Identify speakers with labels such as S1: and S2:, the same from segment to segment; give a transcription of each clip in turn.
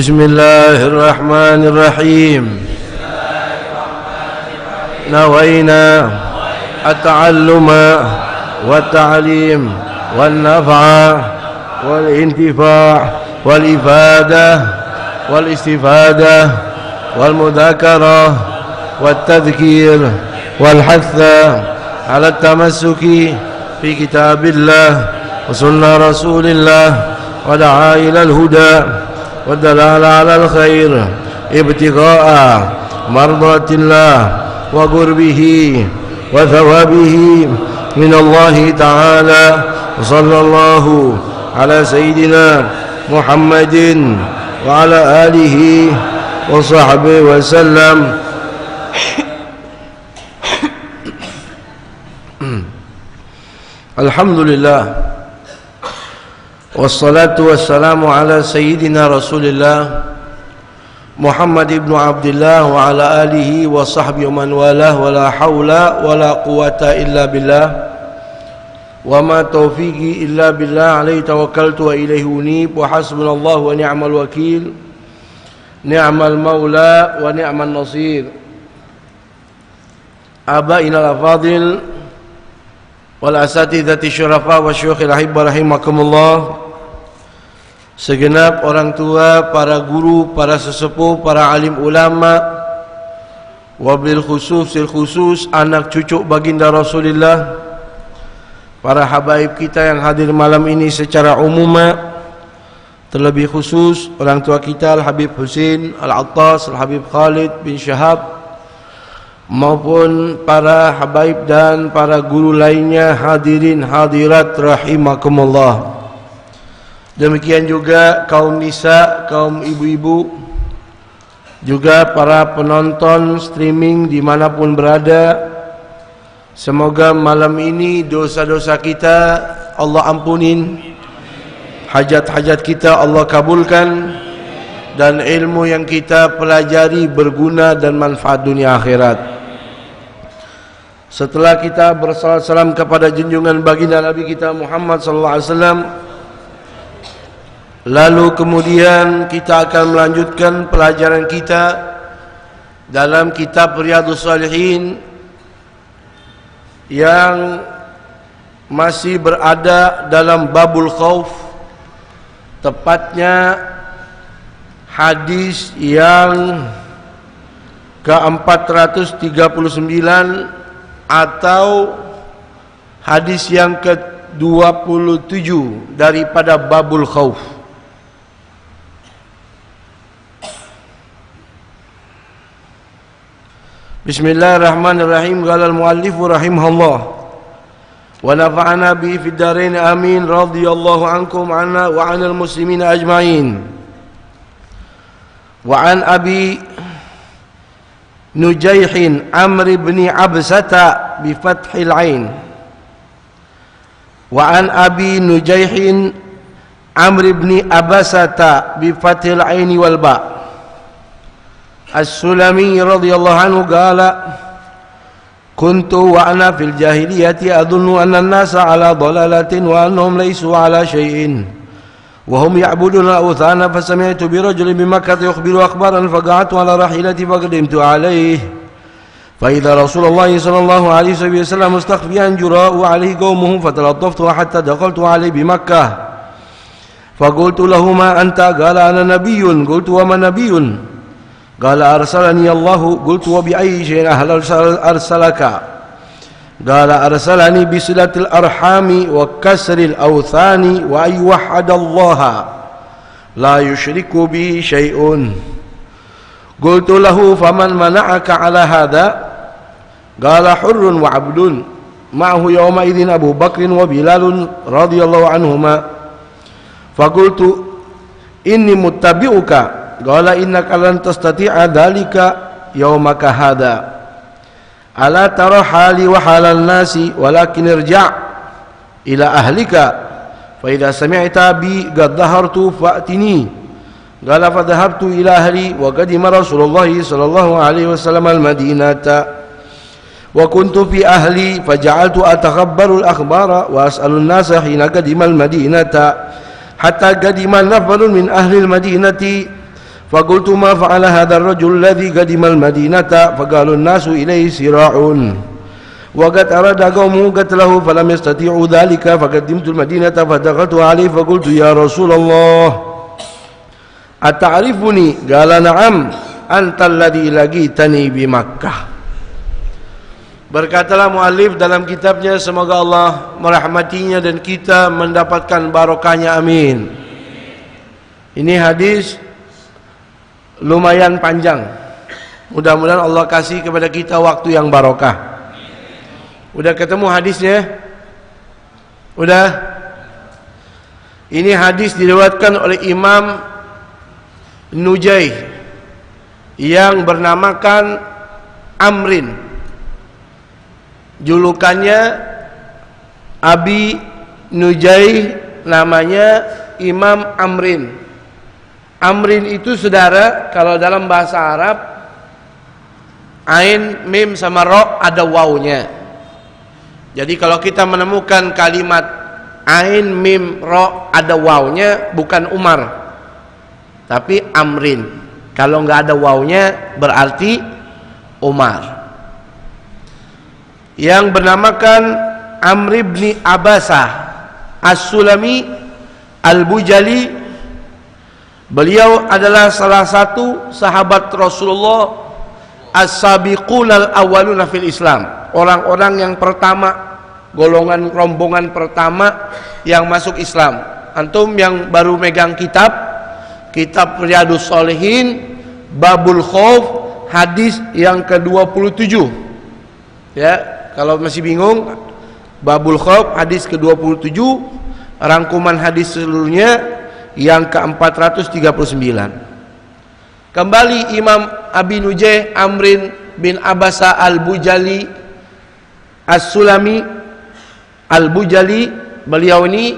S1: بسم الله الرحمن الرحيم. نوينا التعلم والتعليم والنفع والانتفاع والإفادة والاستفادة والمذاكرة والتذكير والحث على التمسك في كتاب الله وسنة رسول الله ودعا إلى الهدى والدلالة على الخير ابتغاء مرضاة الله وقربه وثوابه من الله تعالى. وصلى الله على سيدنا محمد وعلى آله وصحبه وسلم. Alhamdulillah, wassalatu wassalamu ala sayyidina Rasulillah Muhammad ibn Abdullah wa ala alihi wa sahbihi wa man walah, wa la hawla wa la quwata illa billah, wa ma taufiqi illa billah, alaihi tawakkaltu wa ilaihi unib, wa hasbunallahu wa ni'mal wakil, ni'mal maula wa ni'mal nasir. Abaina al-afadil wal asatidati syurafa wa syukhil ahibba rahimakumullah, segenap orang tua, para guru, para sesepuh, para alim ulama, wabil khusus anak cucu baginda Rasulullah, para habaib kita yang hadir malam ini secara umum, terlebih khusus orang tua kita Al-Habib Husin Al-Attas, Al-Habib Khalid bin Syahab, maupun para habaib dan para guru lainnya, hadirin hadirat rahimakumullah. Demikian juga kaum nisa, kaum ibu-ibu, juga para penonton streaming dimanapun berada. Semoga malam ini dosa-dosa kita Allah ampunin, hajat-hajat kita Allah kabulkan, dan ilmu yang kita pelajari berguna dan manfaat dunia akhirat. Setelah kita bersalat salam kepada junjungan baginda Nabi kita Muhammad sallallahu alaihi wasallam, lalu kemudian kita akan melanjutkan pelajaran kita dalam kitab Riyadhus Shalihin yang masih berada dalam babul khauf, tepatnya hadis yang ke-439 atau hadis yang ke-27 daripada babul khauf. Bismillahirrahmanirrahim. Qala al-muallif rahimahullah wa nafa'ana bi fid darain amin, radhiyallahu ankum anna wa 'anil muslimin ajma'in. Wa an Abi Nujayhin Amr ibn Absata bi fathil ain, wa an Abi Nujayhin Amr ibn Absata bi fathil ain wal ba, As-Sulami radhiyallahu anhu qala kuntu wa ana fil jahiliyati adunnu anna an-nasa ala dalalatin wa annahum laysu ala syai'in وهم يعبدون الأوثان فسمعت برجل بمكة يخبر أخبارا فقعدت على راحلتي فقدمت عليه فإذا رسول الله صلى الله عليه وسلم مستخفيا جراء عليه قومه فتلطفت حتى دخلت عليه بمكة فقلت له ما أنت؟ قال أنا نبي. قلت وما نبي؟ قال أرسلني الله. قلت وبأي شيء أرسلك؟ قال أرسلني بصلة الأرحام وكسر الأوثان وأن يوحد الله لا يشرك به شيء. قلت له فمن منعك على هذا؟ قال حر وعبد معه يومئذ أبو بكر وبلال رضي الله عنهما. فقلت إني متبعك. قال إنك لن تستطيع ذلك يومك هذا. ألا ترى حالي وحال الناس ولكن ارجع إلى أهلك فإذا سمعت بي قد ظهرت فأتني. قال فذهبت إلى أهلي وقدم رسول الله صلى الله عليه وسلم المدينة وكنت في أهلي فجعلت أتخبر الأخبار وأسأل الناس حين قدم المدينة حتى قدم نفر من أهل المدينة Faqultu ma fa'ala hadha ar-rajul alladhi qadima al-madinata faqala an-nasu ilayhi sira'un wa qad arada qawmuhu qatlahu falam yastati'u dhalika faqaddimtu al-madinata fadakhaltu alayhi faqultu ya Rasulullah ata'rifuni? Qala na'am anta alladhi laqitani bi Makkah. Berkatalah muallif dalam kitabnya, semoga Allah merahmatinya dan kita mendapatkan barokahnya, amin. Ini hadis lumayan panjang. Mudah-mudahan Allah kasih kepada kita waktu yang barokah. Udah ketemu hadisnya? Udah? Ini hadis diriwayatkan oleh Imam Nujay yang bernamakan Amrin. Julukannya Abi Nujay, namanya Imam Amrin. Amrin itu saudara, kalau dalam bahasa Arab ain, mim sama ro ada wawunya. Jadi kalau kita menemukan kalimat ain, mim, ro ada wawunya, bukan Umar tapi Amrin. Kalau nggak ada wawunya berarti Umar. Yang bernamakan Amr bin Abasah As-Sulami Al-Bujali. Beliau adalah salah satu sahabat Rasulullah as-sabiqun al-awwaluna fil Islam, orang-orang yang pertama, golongan rombongan pertama yang masuk Islam. Antum yang baru megang kitab Riyadhus Shalihin Babul Khauf, hadis yang ke-27. Ya, kalau masih bingung, Babul Khauf hadis ke-27, rangkuman hadis seluruhnya yang ke-439. Kembali Imam Abi Nujay Amrin bin Abasa Al-Bujali As-Sulami Al-Bujali. Beliau ini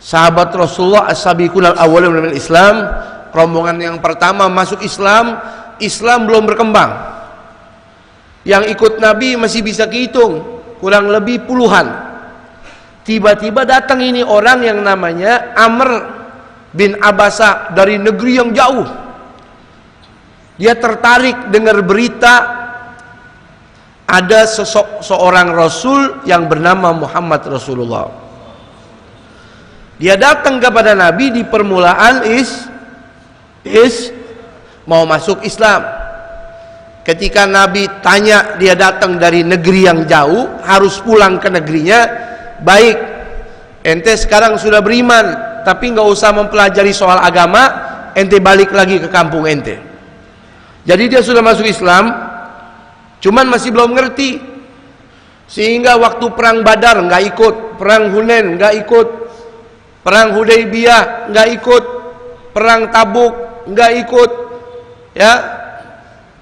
S1: sahabat Rasulullah as-sabiqun al-awwalun minal Islam, rombongan yang pertama masuk Islam. Islam belum berkembang. Yang ikut Nabi masih bisa kehitung, kurang lebih puluhan. Tiba-tiba datang ini orang yang namanya Amr bin Abasa dari negeri yang jauh. Dia tertarik dengar berita ada seorang Rasul yang bernama Muhammad Rasulullah. Dia datang kepada Nabi di permulaan mau masuk Islam. Ketika Nabi tanya, dia datang dari negeri yang jauh, harus pulang ke negerinya. Baik, ente sekarang sudah beriman, tapi nggak usah mempelajari soal agama, ente balik lagi ke kampung ente. Jadi dia sudah masuk Islam, cuman masih belum ngerti, sehingga waktu perang Badar nggak ikut, perang Hunain nggak ikut, perang Hudaybiyah nggak ikut, perang Tabuk nggak ikut, ya,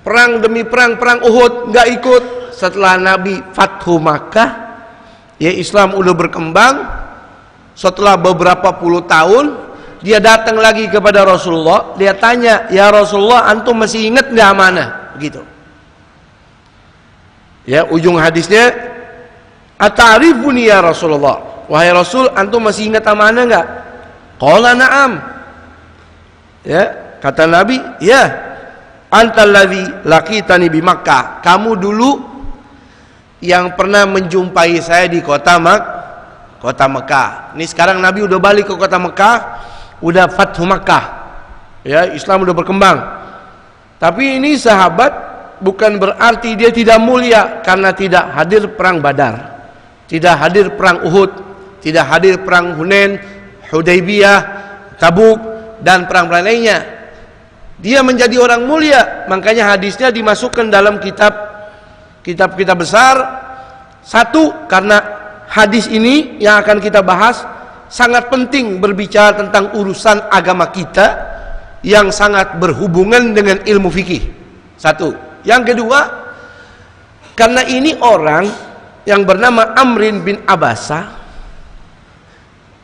S1: perang demi perang Uhud nggak ikut. Setelah Nabi Fathu Makkah, ya, Islam udah berkembang. Setelah beberapa puluh tahun, dia datang lagi kepada Rasulullah. Dia tanya, ya Rasulullah, antum masih ingat nggak amanah? Begitu. Ya, ujung hadisnya, ata'rifuni ya Rasulullah, wahai Rasul, antum masih ingat amanah nggak? Qala na'am. Ya, kata Nabi, ya, antal ladzi laqitani bi Makkah. Kamu dulu yang pernah menjumpai saya di kota Mekah. Ini sekarang Nabi udah balik ke kota Mekah, udah Fathu Makkah. Ya, Islam udah berkembang. Tapi ini sahabat bukan berarti dia tidak mulia karena tidak hadir perang Badar, tidak hadir perang Uhud, tidak hadir perang Hunain, Hudaybiyah, Tabuk dan perang-perang lainnya. Dia menjadi orang mulia, makanya hadisnya dimasukkan dalam kitab besar. Satu, karena hadis ini yang akan kita bahas sangat penting berbicara tentang urusan agama kita yang sangat berhubungan dengan ilmu fikih. Satu. Yang kedua, karena ini orang yang bernama Amrin bin Abasa,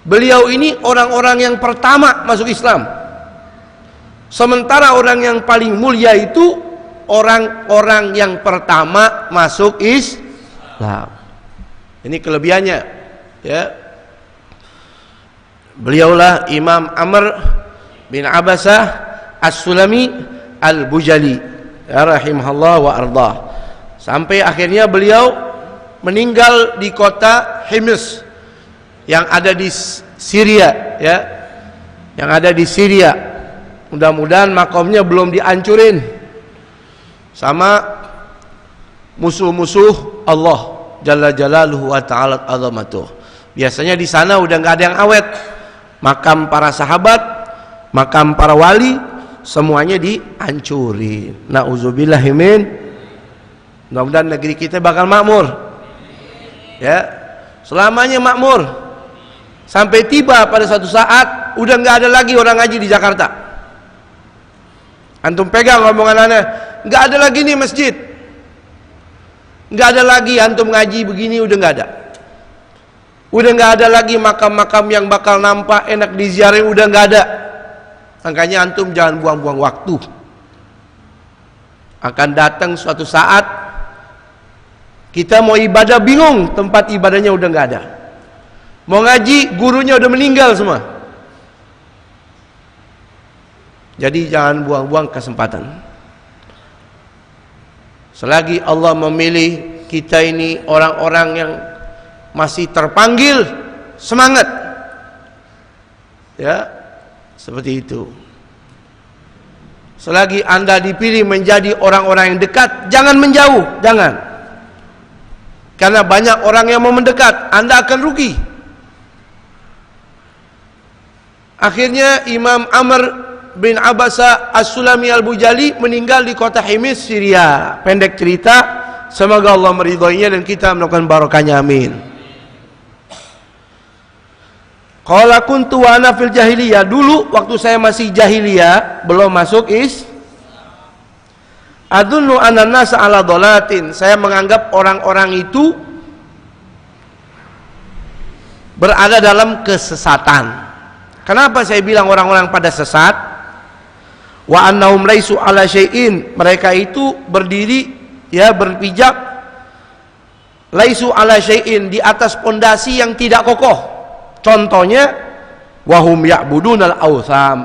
S1: beliau ini orang-orang yang pertama masuk Islam. Sementara orang yang paling mulia itu orang-orang yang pertama masuk Islam. Ini kelebihannya, ya. Beliaulah Imam Amr bin Abasah As-Sulami Al-Bujali, ya, rahimahullah wa ardah. Sampai akhirnya beliau meninggal di kota Hims yang ada di Syria, ya, yang ada di Syria. Mudah-mudahan makamnya belum dihancurin sama musuh-musuh Allah Jalla Jalaluhu wa Ta'ala azamatuh. Biasanya di sana udah nggak ada yang awet. Makam para sahabat, makam para wali, semuanya dihancurin. Nauzubillahi min. Mudah-mudahan negeri kita bakal makmur, ya, selamanya makmur. Sampai tiba pada suatu saat udah nggak ada lagi orang ngaji di Jakarta. Antum pegang omongan ana, nggak ada lagi nih masjid, nggak ada lagi antum ngaji begini, udah nggak ada. Udah nggak ada lagi makam-makam yang bakal nampak enak diziarahin, udah nggak ada. Makanya antum jangan buang-buang waktu. Akan datang suatu saat kita mau ibadah bingung, tempat ibadahnya udah nggak ada. Mau ngaji, gurunya udah meninggal semua. Jadi jangan buang-buang kesempatan. Selagi Allah memilih kita ini orang-orang yang masih terpanggil, semangat, ya, seperti itu. Selagi Anda dipilih menjadi orang-orang yang dekat, jangan menjauh, jangan. Karena banyak orang yang mau mendekat, Anda akan rugi. Akhirnya Imam Amr bin Abasa As-Sulami Al-Bujali meninggal di kota Himis, Syria. Pendek cerita, semoga Allah meridhoinya dan kita melakukan barokahnya, amin. Qala kuntu wa ana fil jahiliyah, dulu waktu saya masih jahiliyah, belum masuk adunnu anna nasa ala dhalatin, saya menganggap orang-orang itu berada dalam kesesatan. Kenapa saya bilang orang-orang pada sesat? Wa annahum laisu ala syai'in, mereka itu berdiri, ya, berpijak laisu ala syai'in, di atas pondasi yang tidak kokoh. Contohnya wahum ya'budunal awtham,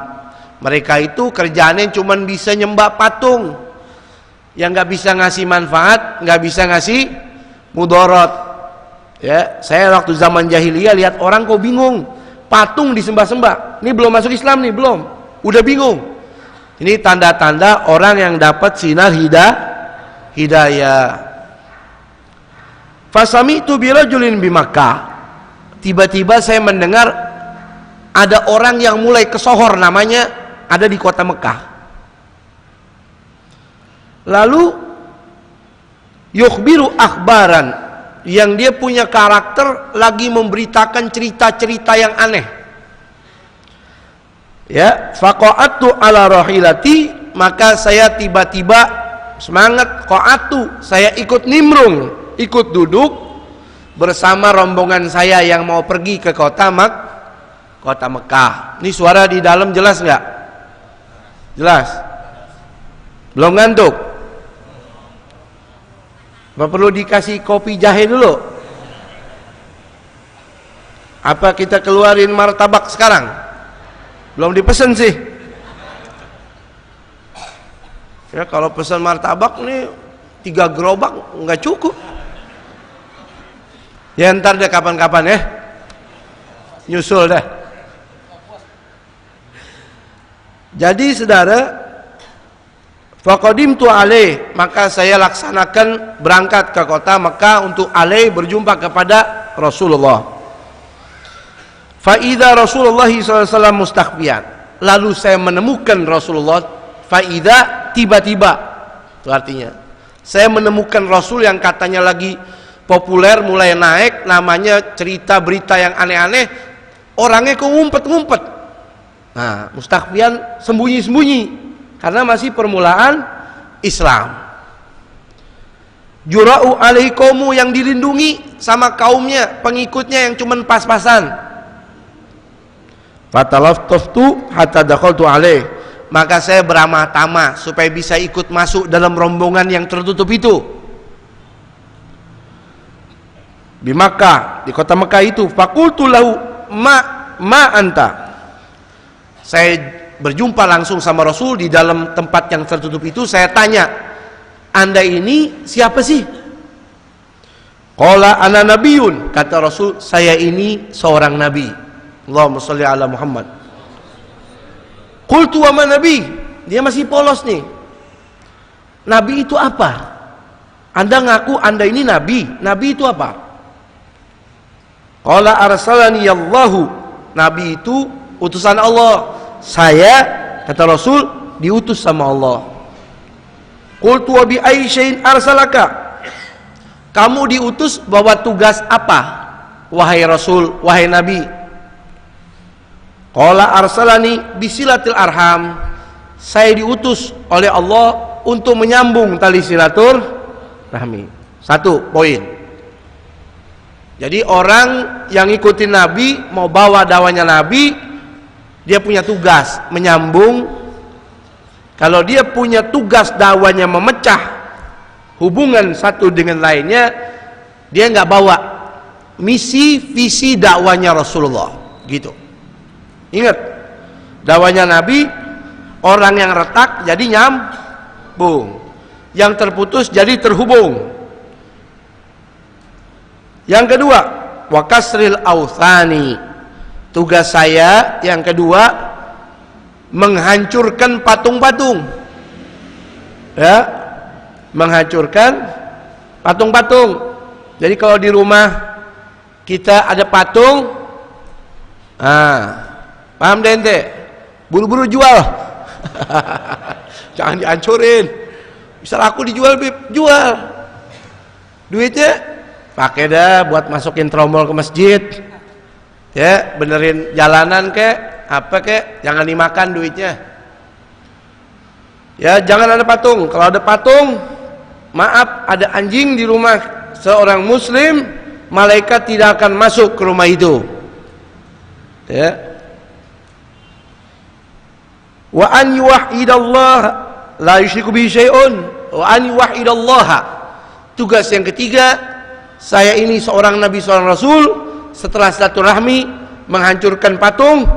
S1: mereka itu kerjaannya cuma bisa nyembah patung yang nggak bisa ngasih manfaat, nggak bisa ngasih mudarat. Ya, saya waktu zaman jahiliyah lihat orang kok bingung, patung disembah-sembah. Ini belum masuk Islam nih, belum, udah bingung. Ini tanda-tanda orang yang dapat sinar hidayah. Fasami'tu birajulin bi Makkah, tiba-tiba saya mendengar ada orang yang mulai kesohor, namanya ada di kota Mekah. Lalu yukhbiru akhbaran, yang dia punya karakter lagi memberitakan cerita-cerita yang aneh. Ya, faqa'atu ala rahilati, maka saya tiba-tiba semangat, qa'atu, saya ikut nimrung, ikut duduk bersama rombongan saya yang mau pergi ke kota Mekah. Ini suara di dalam jelas nggak? Jelas? Belum ngantuk? Apa perlu dikasih kopi jahe dulu? Apa kita keluarin martabak sekarang? Belum dipesan sih. Ya, kalau pesan martabak nih 3 gerobak nggak cukup. Ya ntar deh kapan-kapan ya, nyusul dah. Jadi saudara, faqadimtu alaih, maka saya laksanakan berangkat ke kota Mekah untuk alaih, berjumpa kepada Rasulullah. Fa idza Rasulullah SAW mustakhfiyan, lalu saya menemukan Rasulullah. Fa idza, tiba-tiba, itu artinya saya menemukan Rasul yang katanya lagi populer, mulai naik, namanya cerita berita yang aneh-aneh, orangnya kok ngumpet-ngumpet. Nah, mustakhfiyan, sembunyi-sembunyi, karena masih permulaan Islam. Jura'u alaihi qaumu, yang dilindungi sama kaumnya, pengikutnya yang cuman pas-pasan. Fatalaftaftu hatta dakhaltu alaih, maka saya beramah tamah supaya bisa ikut masuk dalam rombongan yang tertutup itu. Di Makkah, di kota Makkah itu. Fakultu lahu ma anta, saya berjumpa langsung sama Rasul di dalam tempat yang tertutup itu, saya tanya, Anda ini siapa sih? Qala ana nabiyun, kata Rasul, saya ini seorang nabi. Allahumma sholli ala Muhammad. Qultu wa ma nabi? Dia masih polos nih. Nabi itu apa? Anda ngaku Anda ini nabi. Nabi itu apa? Qala arsalani Allahu. Nabi itu utusan Allah. Saya, kata Rasul, diutus sama Allah. Qultu wa bi ayyi syai'in arsalaka? Kamu diutus bawa tugas apa, wahai Rasul, wahai Nabi? Qala arsalani bisilatil arham. Saya diutus oleh Allah untuk menyambung tali silaturahmi. Satu poin. Jadi orang yang ikutin Nabi, mau bawa dakwahnya Nabi, dia punya tugas menyambung. Kalau dia punya tugas dakwahnya memecah hubungan satu dengan lainnya, dia nggak bawa misi visi dakwanya Rasulullah gitu. Ingat, dakwanya Nabi, orang yang retak jadi nyambung, yang terputus jadi terhubung. Yang kedua, wa kasril authani, tugas saya yang kedua menghancurkan patung-patung, ya, menghancurkan patung-patung. Jadi kalau di rumah kita ada patung, paham deh ente, buru-buru jual. Jangan dihancurin. Misal aku dijual, jual, duitnya pakai dah buat masukin tromol ke masjid, ya, benerin jalanan kek, apa kek, jangan dimakan duitnya. Ya, jangan ada patung. Kalau ada patung, maaf, ada anjing di rumah seorang muslim, malaikat tidak akan masuk ke rumah itu. Ya. Wa an yuwahhidallah la yusyriku bihi syai'un wa an yuwahhidallah. Tugas yang ketiga, saya ini seorang nabi, seorang rasul, setelah silaturahmi, menghancurkan patung,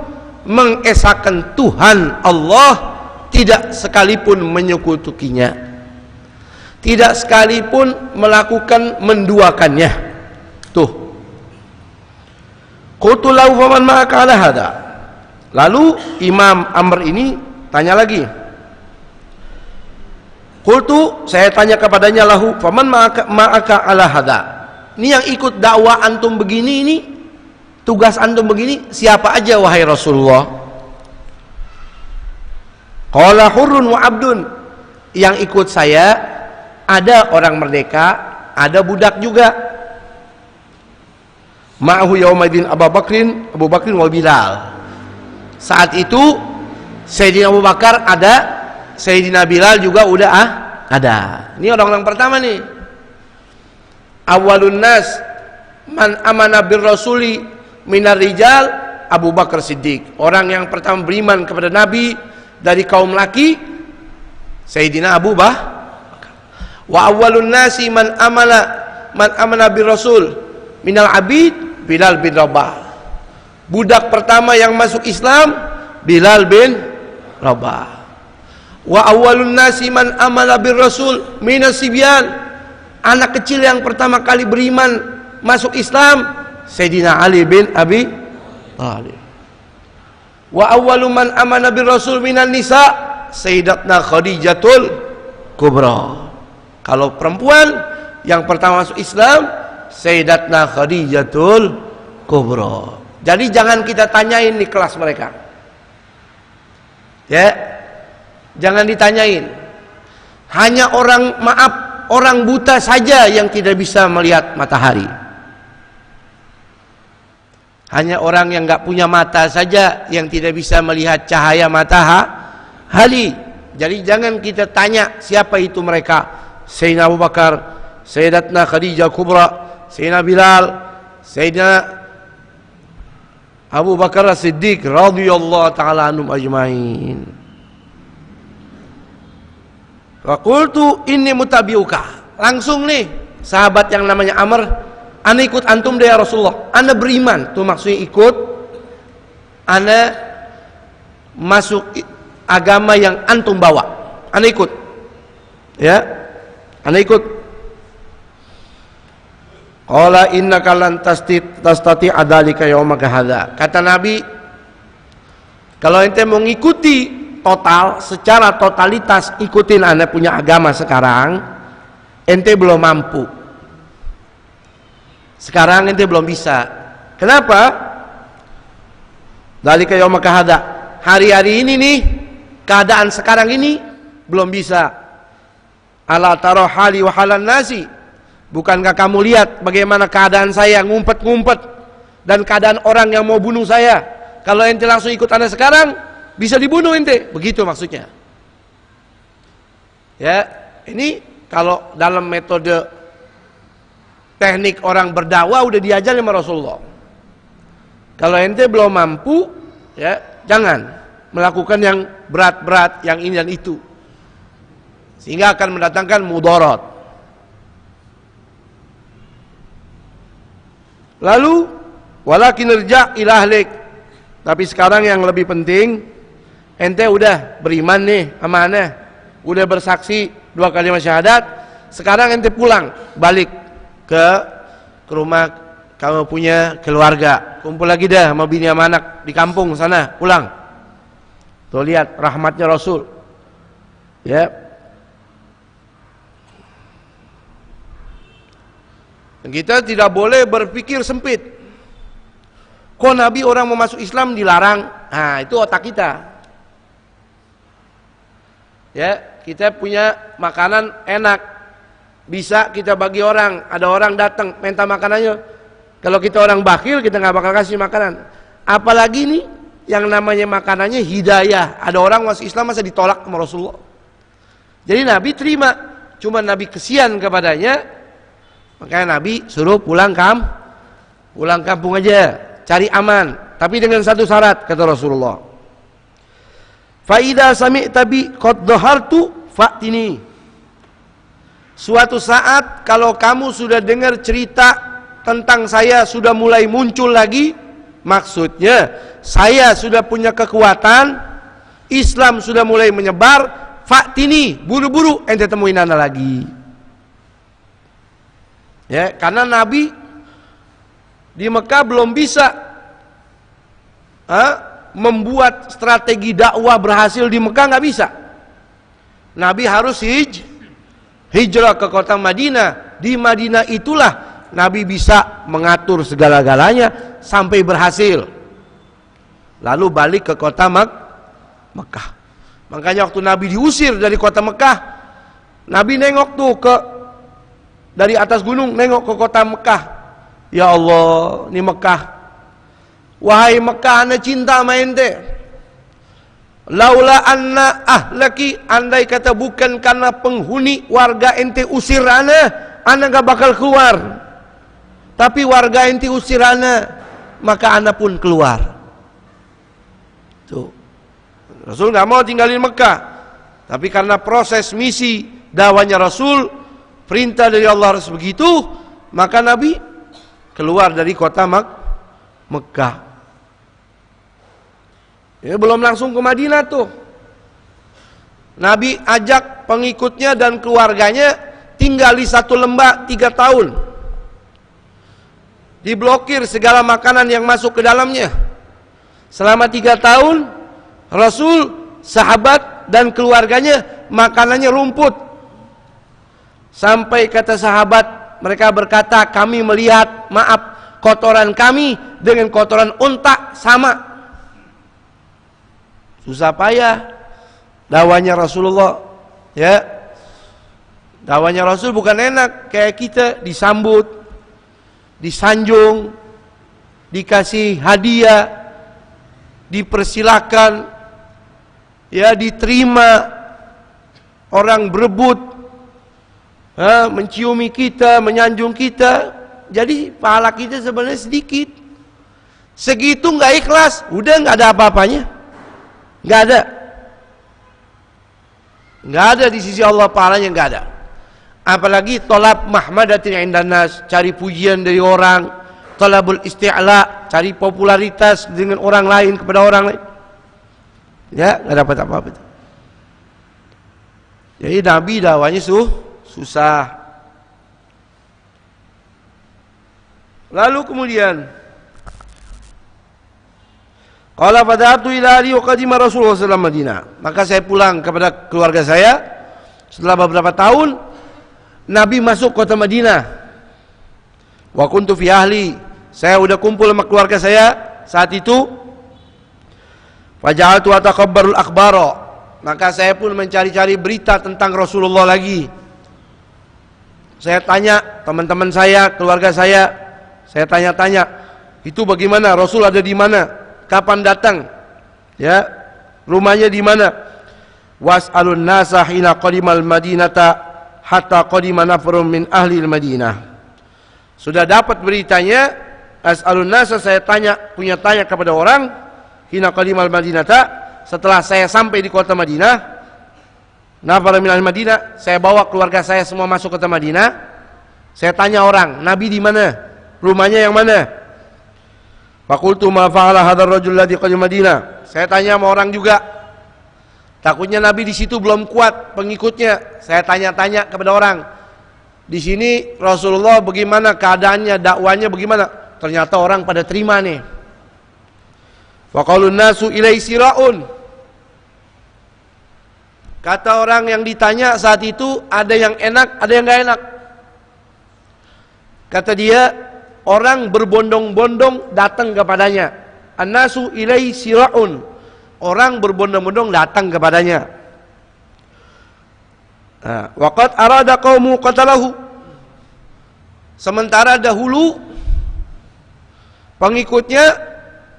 S1: mengesahkan Tuhan Allah, tidak sekalipun menyekutukinya, tidak sekalipun melakukan menduakannya. Tuh. Qultu lahu faman ma'aka ala hada. Lalu Imam Amr ini tanya lagi. Qultu, saya tanya kepadanya, lahu faman ma'aka ala hada. Ini yang ikut dakwah antum begini, ini tugas antum begini, siapa aja wahai Rasulullah? Qala hurrun wa abdun. Yang ikut saya ada orang merdeka, ada budak juga. Ma'ahu yaumaidin Abu Bakrin wa Bilal. Saat itu Sayyidina Abu Bakar ada, Sayyidina Bilal juga udah ada. Ini orang-orang pertama nih. Awalun nas man amana bir rasuli minar rijal Abu Bakar Siddiq. Orang yang pertama beriman kepada Nabi dari kaum laki, Sayyidina Abu Bakar. Wa awalun nasi man amana bir rasul minal abid Bilal bin Rabah. Budak pertama yang masuk Islam Bilal bin Rabah. Wa awwalun nasi man amala bir rasul minas sibyan. Anak kecil yang pertama kali beriman masuk Islam Sayyidina Ali bin Abi Thalib. Wa awwalu man amana bir rasul minan nisa Sayyidatna Khadijatul Kubra. Kalau perempuan yang pertama masuk Islam Sayyidatna Khadijatul Kubra. Jadi jangan kita tanyain di kelas mereka, ya, jangan ditanyain. Hanya orang buta saja yang tidak bisa melihat matahari. Hanya orang yang nggak punya mata saja yang tidak bisa melihat cahaya matahari. Jadi jangan kita tanya siapa itu mereka. Sayyidina Abu Bakar, Sayyidatna Khadijah Kubra, Sayyidina Bilal, Sayyidina Abu Bakar Siddiq radhiyallahu ta'ala anhum ajmain. Wa qultu inni mutabiuka. Langsung nih sahabat yang namanya Amr, ana ikut antum deh ya Rasulullah. Ana beriman, tuh maksudnya ikut. Ana masuk agama yang antum bawa. Ana ikut. Ya. Ana ikut. Qala innaka lan tastati adzalika yaumaka hadza. Kata Nabi, kalau ente mau ngikuti total, secara totalitas ikutin ana punya agama sekarang, ente belum mampu. Sekarang ente belum bisa. Kenapa? Dzalika yaumaka hadza. Hari-hari ini nih, keadaan sekarang ini belum bisa. Ala tara hali wa halan nasi. Bukankah kamu lihat bagaimana keadaan saya ngumpet-ngumpet dan keadaan orang yang mau bunuh saya? Kalau ente langsung ikut ana sekarang, bisa dibunuh ente. Begitu maksudnya. Ya, ini kalau dalam metode teknik orang berdakwah udah diajar sama Rasulullah. Kalau ente belum mampu, ya jangan melakukan yang berat-berat, yang ini dan itu, sehingga akan mendatangkan mudarat. Lalu walakin irja' ila ahlik. Tapi sekarang yang lebih penting, ente udah beriman nih sama ana, udah bersaksi 2 kalimat syahadat. Sekarang ente pulang, balik ke rumah, kamu punya keluarga, kumpul lagi dah sama bini sama anak di kampung sana, pulang. Tuh lihat rahmatnya Rasul. Ya. Kita tidak boleh berpikir sempit. Kok Nabi orang mau masuk Islam dilarang? Nah, itu otak kita. Ya, kita punya makanan enak, bisa kita bagi orang. Ada orang datang minta makanannya. Kalau kita orang bakhil, kita nggak bakal kasih makanan. Apalagi nih yang namanya makanannya hidayah. Ada orang masuk Islam masa ditolak sama Rasulullah. Jadi Nabi terima, cuma Nabi kesian kepadanya. Makanya Nabi suruh pulang kampung aja, cari aman. Tapi dengan satu syarat, kata Rasulullah. Fa idza sami'ta bi qad dhahartu fa'tini. Suatu saat kalau kamu sudah dengar cerita tentang saya sudah mulai muncul lagi, maksudnya saya sudah punya kekuatan, Islam sudah mulai menyebar, fa'tini, buru-buru ente temuin ana lagi. Ya, karena Nabi di Mekah belum bisa membuat strategi dakwah berhasil di Mekah, nggak bisa. Nabi harus hijrah ke kota Madinah. Di Madinah itulah Nabi bisa mengatur segala-galanya sampai berhasil. Lalu balik ke kota Mekah. Makanya waktu Nabi diusir dari kota Mekah, Nabi nengok tuh dari atas gunung, nengok ke kota Mekah. Ya Allah, ini Mekah. Wahai Mekah, ana cinta sama ente. Laula anna ahlaki, andai kata bukan karena penghuni warga ente usir ana gak bakal keluar. Tapi warga ente usir ana, maka ana pun keluar. Tuh. Rasul gak mau tinggalin Mekah. Tapi karena proses misi dakwahnya Rasul, perintah dari Allah harus begitu, maka Nabi keluar dari kota Mekah. Ya, belum langsung ke Madinah tuh. Nabi ajak pengikutnya dan keluarganya tinggal di satu lembah 3 tahun. Diblokir segala makanan yang masuk ke dalamnya. Selama 3 tahun, Rasul, sahabat dan keluarganya makanannya rumput. Sampai kata sahabat, mereka berkata, kami melihat, maaf, kotoran kami dengan kotoran unta sama. Susah payah dakwahnya Rasulullah. Ya, dakwahnya Rasul bukan enak kayak kita, disambut, disanjung, dikasih hadiah, dipersilakan, ya diterima, orang berebut, menciumi kita, menyanjung kita. Jadi pahala kita sebenarnya sedikit. Segitu nggak ikhlas, udah nggak ada apa-apanya, nggak ada di sisi Allah pahalanya, nggak ada. Apalagi tolab mahmadatin indan nas, cari pujian dari orang, tolabul isti'la, cari popularitas dengan orang lain, kepada orang lain. Ya, nggak dapat apa-apa. Jadi Nabi dakwanya susah. Lalu kemudian qala fada'tu ila ali wa qadima Rasulullah sallallahu alaihi Madinah. Maka saya pulang kepada keluarga saya. Setelah beberapa tahun Nabi masuk kota Madinah. Wa kuntu fi ahli. Saya udah kumpul sama keluarga saya saat itu. Faja'altu atakabbarul akhbara. Maka saya pun mencari-cari berita tentang Rasulullah lagi. Saya tanya teman-teman saya, keluarga saya tanya-tanya, itu bagaimana? Rasul ada di mana? Kapan datang? Ya, rumahnya di mana? Was'alun nasa hina qadimal madinata hatta qadima nafrun min ahli al-Madinah. Sudah dapat beritanya, as'alun nasa, saya punya tanya kepada orang, hina qadimal madinata, setelah saya sampai di kota Madinah, nafar min ahli Madinah, saya bawa keluarga saya semua masuk kota Madinah. Saya tanya orang, Nabi di mana? Rumahnya yang mana? Fakultu ma fa'ala hadzal rajul ladzi qadima Madinah. Saya tanya sama orang juga. Takutnya Nabi di situ belum kuat pengikutnya. Saya tanya-tanya kepada orang. Di sini Rasulullah bagaimana keadaannya, dakwanya bagaimana? Ternyata orang pada terima nih. Faqalun nasu ilai siraun. Kata orang yang ditanya saat itu, ada yang enak, ada yang enggak enak. Kata dia, orang berbondong-bondong datang kepadanya. An-nasu ilai sira'un. Orang berbondong-bondong datang kepadanya. Waqad arada qaumu qatalahu. Sementara dahulu pengikutnya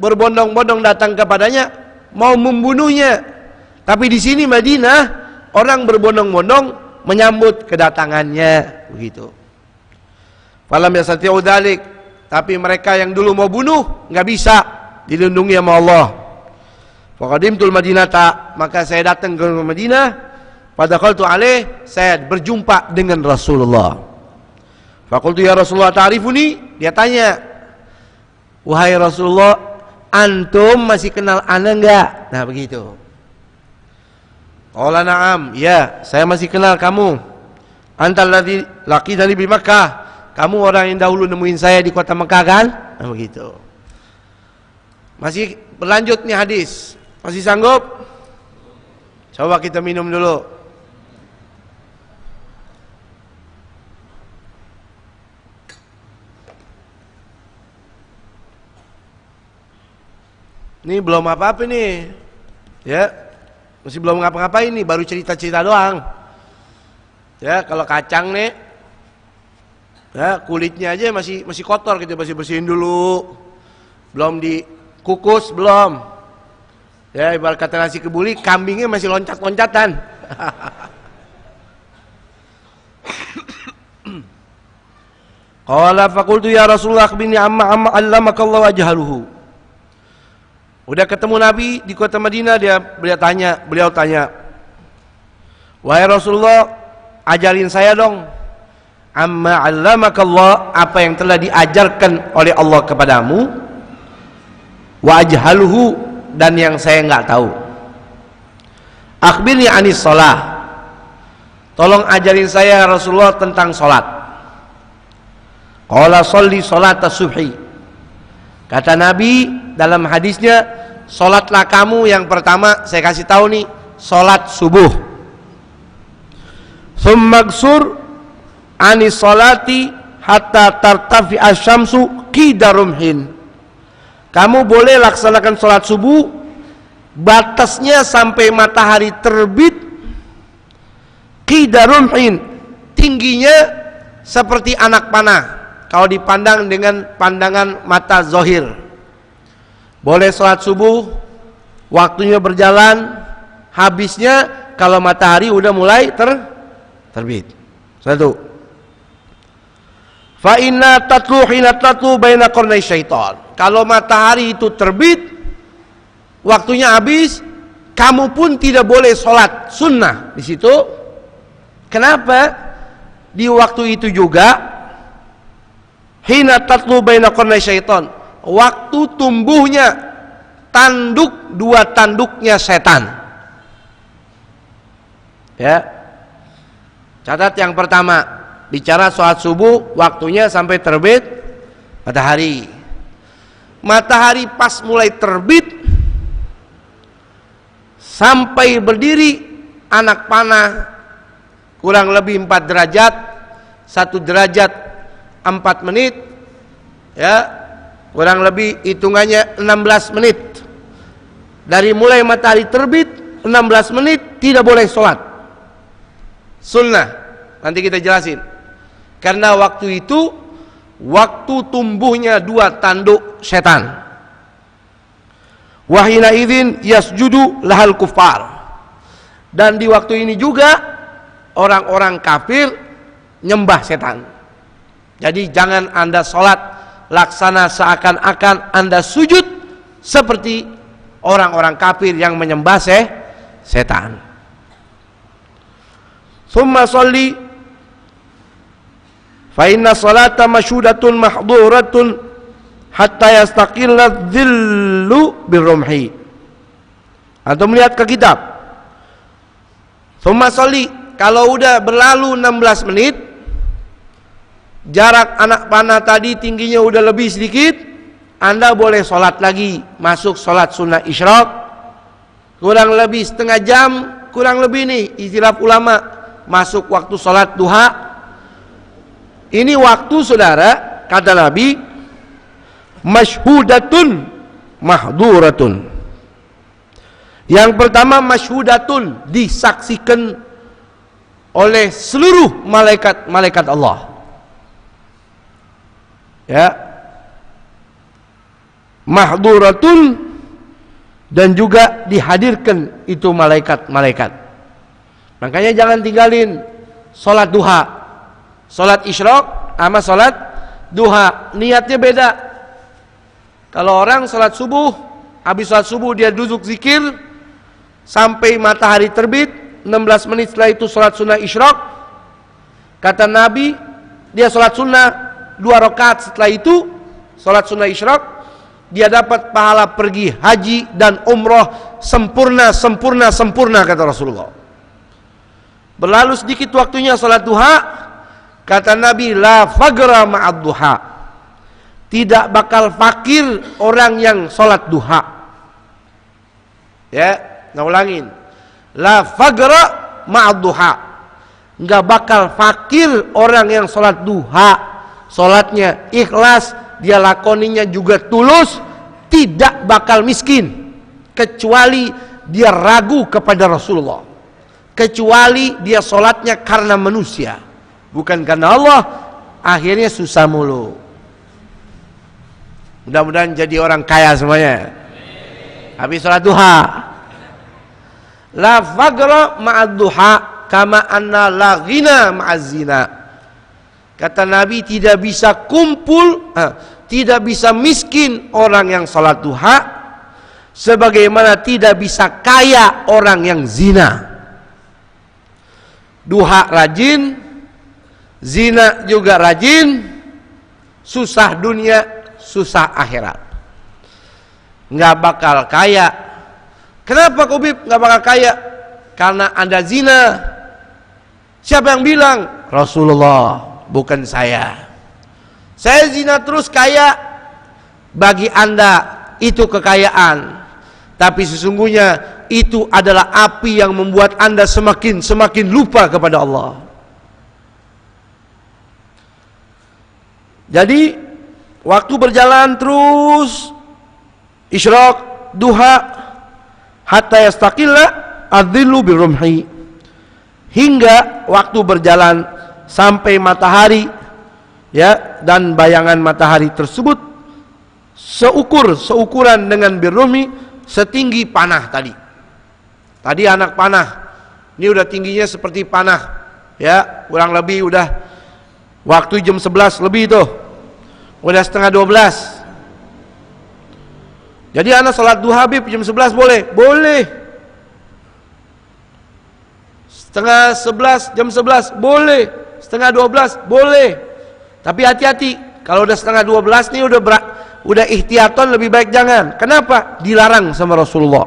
S1: berbondong-bondong datang kepadanya mau membunuhnya. Tapi di sini Madinah orang berbondong-bondong menyambut kedatangannya, begitu. Falam yastati'u dzalik. Tapi mereka yang dulu mau bunuh nggak bisa, dilindungi sama Allah. Faqadimtul Madinata, maka saya datang ke Madinah. Fadakhaltu alaih, saya berjumpa dengan Rasulullah. Faqultu ya Rasulullah ta'rifuni? Dia tanya, wahai Rasulullah, antum masih kenal ana enggak? Nah begitu. Qala na'am, ya saya masih kenal kamu. Antal ladzi laqitani bi Makkah. Kamu orang yang dahulu nemuin saya di kota Mekah kan? Nah begitu. Masih berlanjut nih hadis. Masih sanggup? Coba kita minum dulu. Ini belum apa-apa nih. Ya. Masih belum ngapa-ngapain nih, baru cerita-cerita doang. Ya, kalau kacang nih, ya kulitnya aja masih kotor, kita bersihin dulu. Belum dikukus, belum. Ya, ibarat kata nasi kebuli, kambingnya masih loncat-loncatan. Qala faqultu ya Rasulullah akhbirni amma allamakallahu ajhaluhu. Udah ketemu Nabi di kota Madinah, beliau tanya, wahai Rasulullah, ajarin saya dong, amma allamakallah, apa yang telah diajarkan oleh Allah kepadamu, wa ajhaluhu, dan yang saya enggak tahu. Akhbirni anis shalah, tolong ajarin saya Rasulullah tentang salat. Qala sholli salata subhi. Kata Nabi dalam hadisnya, salatlah kamu yang pertama, saya kasih tahu nih, salat subuh. Tsummagsur anis salati hatta tartafi asyamsu qidarumhin. Kamu boleh laksanakan salat subuh, batasnya sampai matahari terbit, qidarumhin, tingginya seperti anak panah kalau dipandang dengan pandangan mata zahir. Boleh salat subuh, waktunya berjalan, habisnya kalau matahari udah mulai terbit. Satu. Fa inna tatlu hina tatlu baina qarnai syaitan. Kalau matahari itu terbit, waktunya habis, kamu pun tidak boleh sholat sunnah di situ. Kenapa? Di waktu itu juga, hina tatlu baina qarnai syaitan, waktu tumbuhnya dua tanduknya setan. Ya. Catat yang pertama, bicara sholat subuh, waktunya sampai terbit matahari. Matahari pas mulai terbit sampai berdiri anak panah kurang lebih 4 derajat, 1 derajat 4 menit, ya, kurang lebih hitungannya 16 menit. Dari mulai matahari terbit 16 menit tidak boleh sholat sunnah. Nanti kita jelasin. Karena waktu itu waktu tumbuhnya 2 tanduk setan. Wahina idzin yasjudu lahal kuffar. Dan di waktu ini juga orang-orang kafir nyembah setan. Jadi jangan Anda sholat laksana seakan-akan Anda sujud seperti orang-orang kafir yang menyembah setan. Summa sholli fa inna salata masyhudatun mahduratun hatta yastaqilla dhillu birrumhi. Atau melihat ke kitab. Summa sholli, kalau udah berlalu 16 menit, jarak anak panah tadi tingginya udah lebih sedikit, Anda boleh sholat lagi, masuk sholat sunnah isyraq, kurang lebih setengah jam, kurang lebih nih istilah ulama, masuk waktu sholat duha. Ini waktu saudara, kata Nabi, masyhudatun mahduratun. Yang pertama masyhudatun, disaksikan oleh seluruh malaikat-malaikat Allah. Ya. Mahduratun, dan juga dihadirkan itu malaikat-malaikat. Makanya jangan tinggalin sholat duha, sholat isyraq sama sholat duha, niatnya beda. Kalau orang sholat subuh, habis sholat subuh dia duduk zikir sampai matahari terbit, 16 menit setelah itu sholat sunnah isyraq. Kata Nabi, dia sholat sunnah 2 rakaat, setelah itu sholat sunnah isyraq, dia dapat pahala pergi haji dan umroh sempurna, kata Rasulullah. Berlalu sedikit waktunya sholat duha, kata Nabi, la fagra ma'ad duha, tidak bakal fakir orang yang sholat duha. Ya, nah ulangin, la fagra ma'ad duha, nggak bakal fakir orang yang sholat duha. Sholatnya ikhlas, dia lakoninya juga tulus, tidak bakal miskin, kecuali dia ragu kepada Rasulullah, kecuali dia sholatnya karena manusia, bukan karena Allah, akhirnya susah mulu. Mudah-mudahan jadi orang kaya semuanya habis sholat duha. La fagra ma'ad duha kama anna la ghina ma'az zina. Kata Nabi, tidak bisa kumpul, tidak bisa miskin orang yang salat duha, sebagaimana tidak bisa kaya orang yang zina. Duha rajin, zina juga rajin, susah dunia, susah akhirat. Nggak bakal kaya. Kenapa Kubib nggak bakal kaya? Karena Anda zina. Siapa yang bilang? Rasulullah, bukan saya. Saya zina terus kaya. Bagi Anda itu kekayaan, tapi sesungguhnya itu adalah api yang membuat Anda semakin lupa kepada Allah. Jadi waktu berjalan terus, isyraq, duha, hatta yastaqilla adzillu birumhi, hingga waktu berjalan sampai matahari, ya, dan bayangan matahari tersebut seukuran dengan birrumi, setinggi panah tadi. Tadi anak panah, ini udah tingginya seperti panah, ya, kurang lebih udah waktu jam 11 lebih tuh, udah setengah 12. Jadi anak salat duha Habib jam 11 boleh? Boleh. Setengah 11, jam 11 boleh. Setengah 12 boleh. Tapi hati-hati, kalau udah setengah 12 nih udah ihtiyaton lebih baik jangan. Kenapa? Dilarang sama Rasulullah.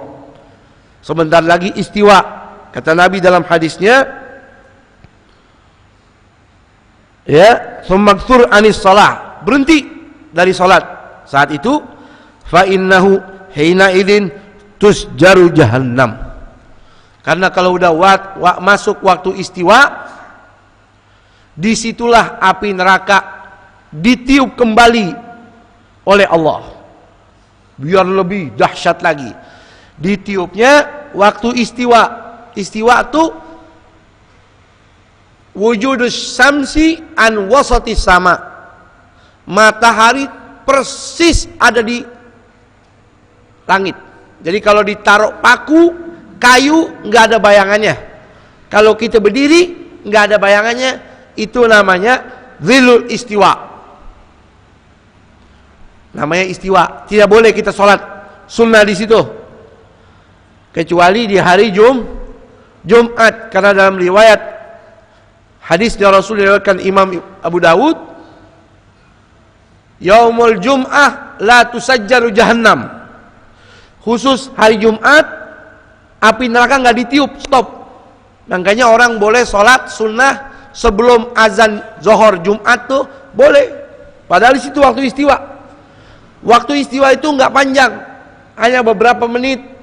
S1: Sebentar lagi istiwa. Kata Nabi dalam hadisnya, ya, sumakthur anis salah, berhenti dari salat. Saat itu, fa innahu hina idin tusjaru jahannam. Karena kalau udah masuk waktu istiwa, disitulah api neraka ditiup kembali oleh Allah, biar lebih dahsyat lagi. Ditiupnya waktu istiwa. Istiwa itu wujudus samsi an wasatis sama, matahari persis ada di langit. Jadi kalau ditaruh paku kayu nggak ada bayangannya. Kalau kita berdiri nggak ada bayangannya. Itu namanya zilul istiwa. Namanya istiwa. Tidak boleh kita sholat sunnah di situ, kecuali di hari Jumat. Karena dalam riwayat hadis dari Rasul diriwayatkan Imam Abu Dawud, yaumul jum'ah la tusajjaru jahannam. Khusus hari Jumat api neraka nggak ditiup, stop. Makanya orang boleh sholat sunnah sebelum azan zuhur Jumat tuh boleh. Padahal di situ waktu istiwa. Waktu istiwa itu nggak panjang, hanya beberapa menit.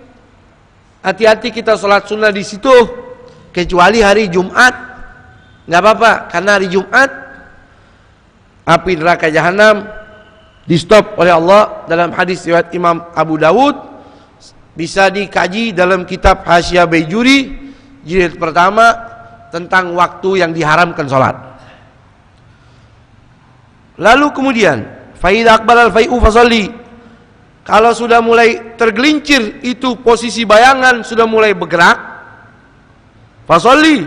S1: Hati-hati kita sholat sunnah di situ, kecuali hari Jumat. Nggak apa-apa, karena hari Jumat api neraka jahanam di stop oleh Allah. Dalam hadis riwayat Imam Abu Dawud, bisa dikaji dalam kitab Hasyiah Baijuri jilid pertama, tentang waktu yang diharamkan sholat. Lalu kemudian faida akbalal fai'u fasalli. Kalau sudah mulai tergelincir itu posisi bayangan, sudah mulai bergerak, fasalli,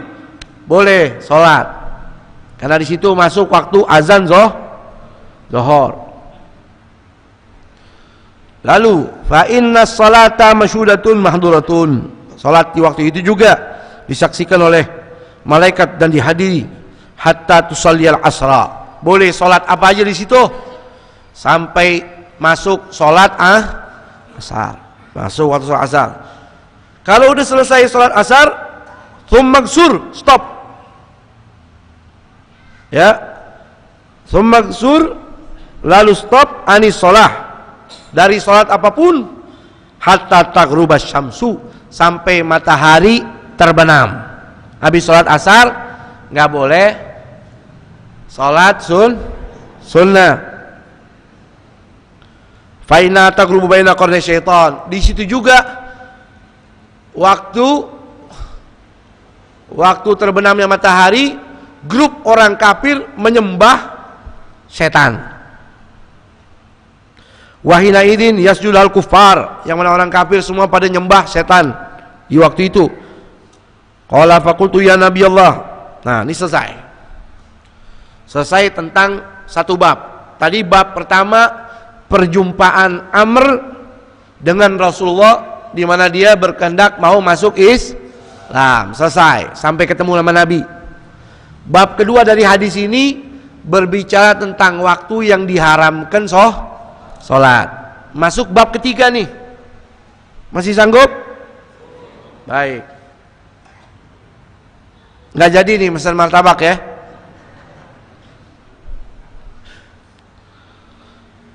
S1: boleh sholat. Karena di situ masuk waktu azan zuhur. Lalu fa inna sholata masyhudatun mahduratun. Sholat di waktu itu juga disaksikan oleh malaikat dan dihadiri. Hatta tusalliyal asra, boleh sholat apa aja di situ sampai masuk sholat asar, masuk waktu sholat asar. Kalau udah selesai sholat asar, tsummaksur, stop, ya, tsummaksur, lalu stop anis sholah, dari sholat apapun, hatta taghrubas syamsu, sampai matahari terbenam. Habis sholat asar nggak boleh sholat sunnah. Faina taqrubu baina qarnay syaitan. Di situ juga waktu terbenamnya matahari, grup orang kafir menyembah setan. Wahina idin yasjudul kuffar, yang mana orang kafir semua pada nyembah setan di waktu itu. Qala faqultu ya Nabi Allah. Nah, ini selesai tentang satu bab. Tadi bab pertama, perjumpaan Amr dengan Rasulullah, di mana dia berkehendak mau masuk Islam. Selesai sampai ketemu sama Nabi. Bab kedua dari hadis ini berbicara tentang waktu yang diharamkan sholat. Masuk bab ketiga nih. Masih sanggup? Baik. Nggak jadi nih pesan martabak ya.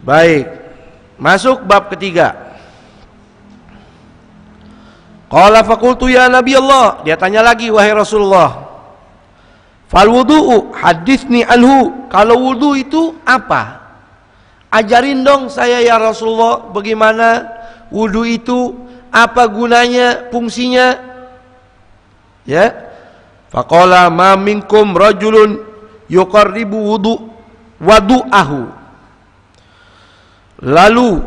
S1: Baik, masuk bab ketiga. Qala faqultu ya Nabi Allah. Dia tanya lagi, wahai Rasulullah, fal wudu'u haditsni anhu. Kalau wudu itu apa? Ajarin dong saya ya Rasulullah, bagaimana wudu itu, apa gunanya, fungsinya? Ya. Faqala ma minkum rajulun yuqarribu wadu'ahu. Lalu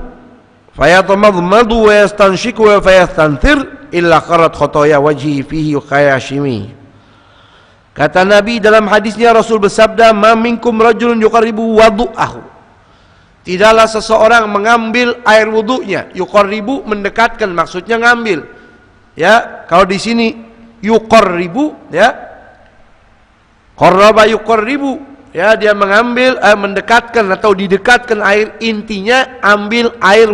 S1: fayatamadmadu wa yastanshiku wa fayastanthir illa qarat khotoya wajhi fihi khayashimi. Kata Nabi dalam hadisnya, Rasul bersabda, ma minkum rajulun yuqarribu wadu'ahu. Tidaklah seseorang mengambil air wudunya. Yuqarribu, mendekatkan, maksudnya ngambil. Ya, kalau di sini yuqarribu, ya, qarraba yuqarribu, Ya, dia mengambil mendekatkan atau didekatkan air, intinya ambil air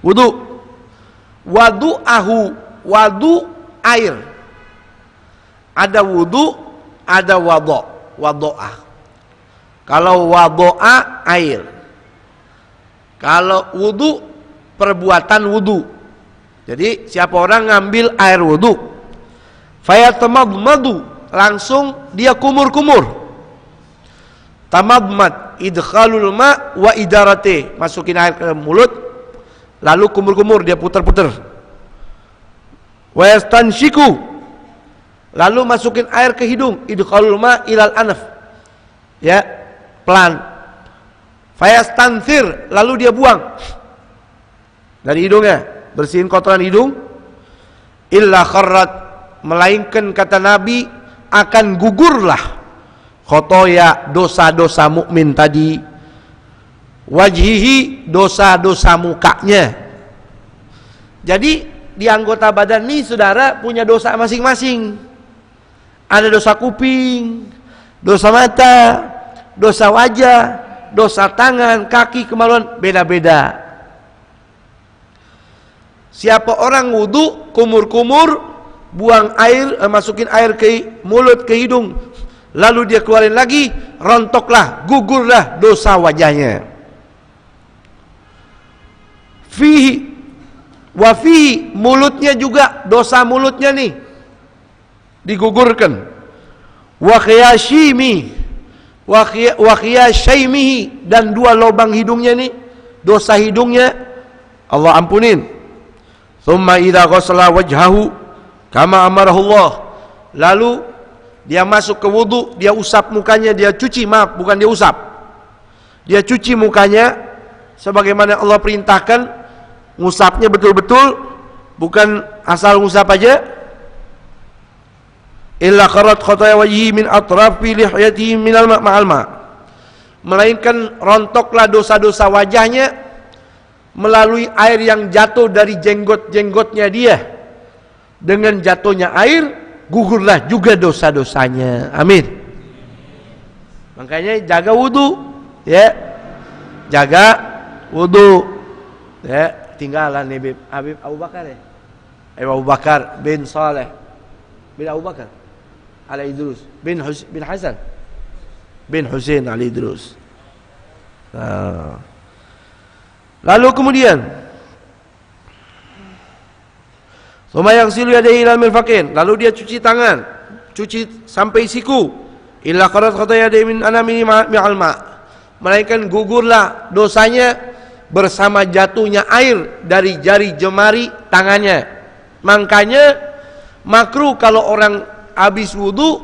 S1: wudu. Wadu air. Ada wudu, ada wado'ah. Kalau wado'ah air. Kalau wudu perbuatan wudu. Jadi siapa orang ngambil air wudu, fayatamadmadu, langsung dia kumur-kumur. Tamadmad, idkhalul ma wa idarate, masukin air ke mulut, lalu kumur-kumur, dia putar-putar. Wa yastanshiku, lalu masukin air ke hidung, idkhalul ma ilal anaf, ya, pelan. Fayastanthir, lalu dia buang dari hidungnya, bersihin kotoran hidung. Illa kharrat, melainkan kata Nabi akan gugurlah khotoya, dosa-dosa mukmin tadi, wajhihi, dosa-dosa mukanya. Jadi di anggota badan ini saudara punya dosa masing-masing. Ada dosa kuping, dosa mata, dosa wajah, dosa tangan, kaki, kemaluan, beda-beda. Siapa orang wudu, kumur-kumur, buang air, masukin air ke mulut, ke hidung, lalu dia keluarin lagi, rontoklah, gugurlah dosa wajahnya. Fihi, wa fihi, mulutnya juga, dosa mulutnya nih digugurkan. Wa khiyashimi, wa khiyashaimihi, dan dua lubang hidungnya nih, dosa hidungnya Allah ampunin. Thumma idza ghassala wajhahu kama amarahullah, lalu dia masuk ke wudu, dia usap mukanya, dia cuci, maaf, bukan dia usap, dia cuci mukanya sebagaimana Allah perintahkan. Ngusapnya betul-betul, bukan asal ngusap aja. Illa kharat khataya wajhi min atrafi lihyatihi minal ma'al ma, melainkan rontoklah dosa-dosa wajahnya melalui air yang jatuh dari jenggot-jenggotnya dia. Dengan jatuhnya air, gugurlah juga dosa-dosanya. Amin. Makanya jaga wudu, ya, jaga wudu, ya. Tinggalan nih Habib Abu Bakar, ya, Abu Bakar bin Saleh bin Abu Bakar Ali Idrus bin Hasan bin Husain Ali Idrus. Lalu kemudian Suma yaghsilu yadayhi ila mirfaqain, lalu dia cuci tangan, cuci sampai siku. Illa qarat khataya yadayhi min anamini ma'al ma, melainkan gugurlah dosanya bersama jatuhnya air dari jari jemari tangannya. Makanya makruh kalau orang habis wudu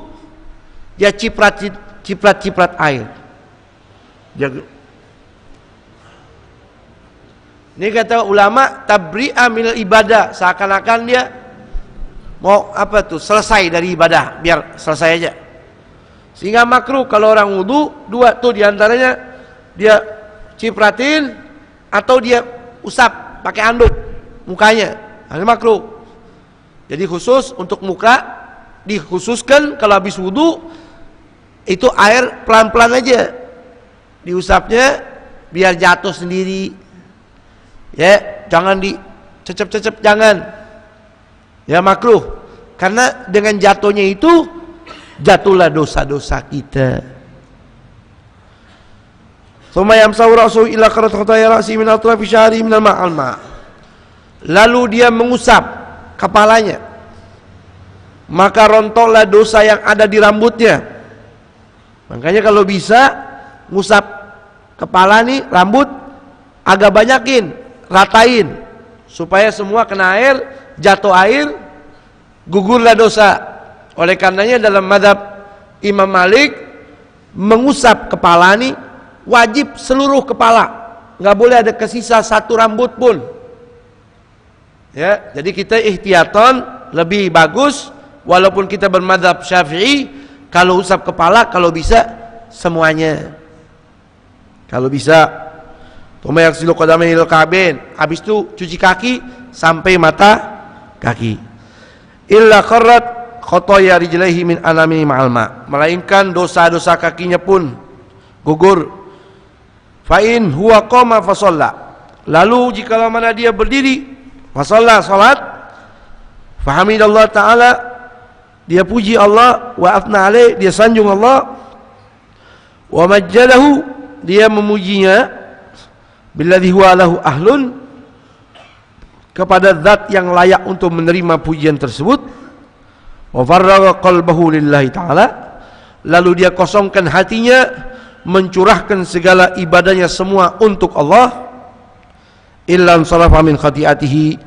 S1: dia ciprat air. Ini kata ulama tabri'ah minal ibadah, seakan-akan dia mau selesai dari ibadah, biar selesai aja. Sehingga makruh kalau orang wudu, dua tuh diantaranya dia cipratin atau dia usap pakai anduk mukanya, ini makruh. Jadi khusus untuk muka dikhususkan kalau habis wudu itu air pelan-pelan aja diusapnya biar jatuh sendiri, ya, jangan dicecep-cecep, jangan, ya, makruh. Karena dengan jatuhnya itu jatuhlah dosa-dosa kita. Thumma yamsahu ra'sahu ila qarat khataya ra'si min atrafi sya'ri min al-ma'al ma', lalu dia mengusap kepalanya, maka rontoklah dosa yang ada di rambutnya. Makanya kalau bisa ngusap kepala nih, rambut agak banyakin, ratain supaya semua kena air, jatuh air, gugurlah dosa. Oleh karenanya dalam mazhab Imam Malik, mengusap kepala nih wajib seluruh kepala, nggak boleh ada kesisa satu rambut pun, ya. Jadi kita ihtiyaton lebih bagus, walaupun kita bermadzhab Syafi'i, kalau usap kepala kalau bisa semuanya, kalau bisa. Thumma yaghsilu qadamaihi ilal ka'bain, habis itu cuci kaki sampai mata kaki. Illa kharrat khotoya rijlaihi min anami ma'al ma, melainkan dosa-dosa kakinya pun gugur. Fa in huwa qama fa shalla, lalu jikalau mana dia berdiri fa shalla, salat, fa hamidallah taala, dia puji Allah, wa afna alaih, dia sanjung Allah, wa majjadahu, dia memujinya, billadzi huwa lahu ahlun, kepada zat yang layak untuk menerima pujian tersebut, wa farraga qalbahu lillahi ta'ala, lalu dia kosongkan hatinya, mencurahkan segala ibadahnya semua untuk Allah, illa ansarafa min khati'atihi,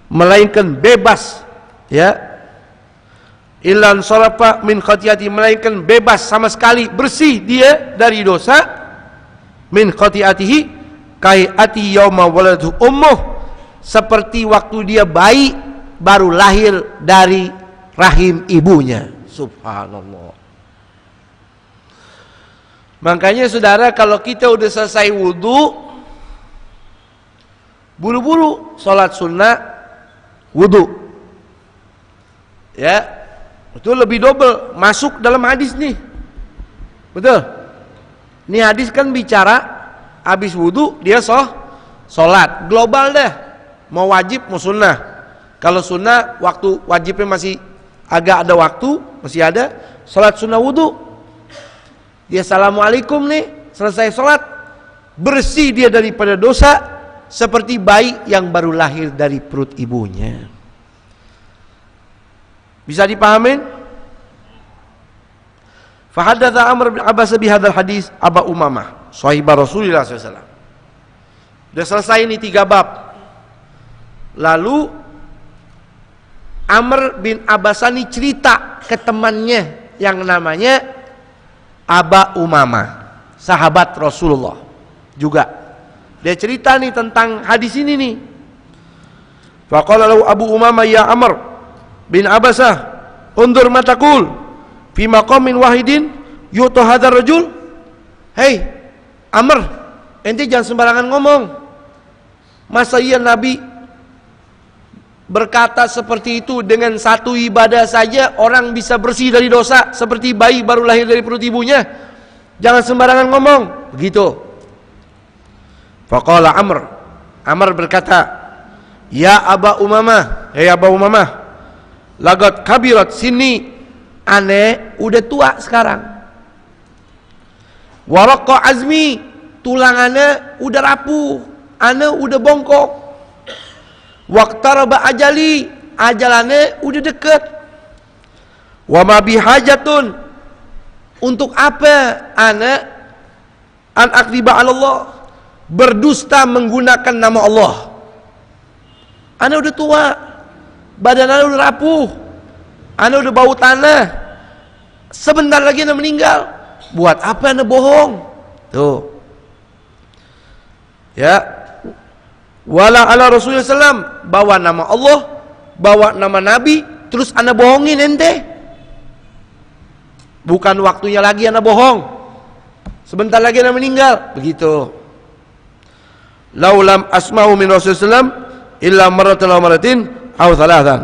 S1: melainkan bebas, ya, illa ansarafa min khati'atihi, melainkan bebas sama sekali, bersih dia dari dosa, min khati'atihi kai'ati yauma waladhu ummuh, seperti waktu dia bayi baru lahir dari rahim ibunya. Subhanallah. Makanya saudara, kalau kita udah selesai wudu, buru-buru sholat sunnah wudu, ya, itu lebih double masuk dalam hadis nih. Betul. Ini hadis kan bicara habis wudu dia sholat global dah, mau wajib mau sunnah. Kalau sunnah waktu wajibnya masih agak ada waktu, masih ada. Salat sunnah wudu, dia assalamualaikum nih, selesai salat, bersih dia daripada dosa, seperti bayi yang baru lahir dari perut ibunya. Bisa dipahamin? Fahadatha Amr bin Abbas bihadzal hadis Aba Umamah sahibah Rasulullah SAW. Sudah selesai ini 3 bab. Lalu Amr bin Abbasani cerita ke temannya yang namanya Aba Umamah, sahabat Rasulullah juga. Dia cerita nih tentang hadis ini nih. Faqala lahu Abu Umamah, ya Amr bin Abbasah, undur matakul fi maqamin wahidin yu'ta hadzal rajul. Hei Amr, ente jangan sembarangan ngomong. Masa iya Nabi berkata seperti itu, dengan satu ibadah saja orang bisa bersih dari dosa seperti bayi baru lahir dari perut ibunya? Jangan sembarangan ngomong begitu. Faqala Amr berkata, ya Aba Umamah, hei Aba Umamah, lagat kabirat sini, ane udah tua sekarang, waraqqa azmi, tulangannya udah rapuh, ane udah bongkok, waqtaraba ajali, ajalannya udah deket, wa ma bihajatun, untuk apa ana an akdiba Allah, berdusta menggunakan nama Allah. Ana udah tua, badan ana udah rapuh, ana udah bau tanah, sebentar lagi ana meninggal, buat apa ana bohong? Tuh, ya. Wala ala Rasulullah SAW, bawa nama Allah, bawa nama Nabi, terus anda bohongin ente. Bukan waktunya lagi anda bohong, sebentar lagi anda meninggal, begitu. Laulam asma'u min Rasulullah SAW illa marratan aw marratin aw thalathan,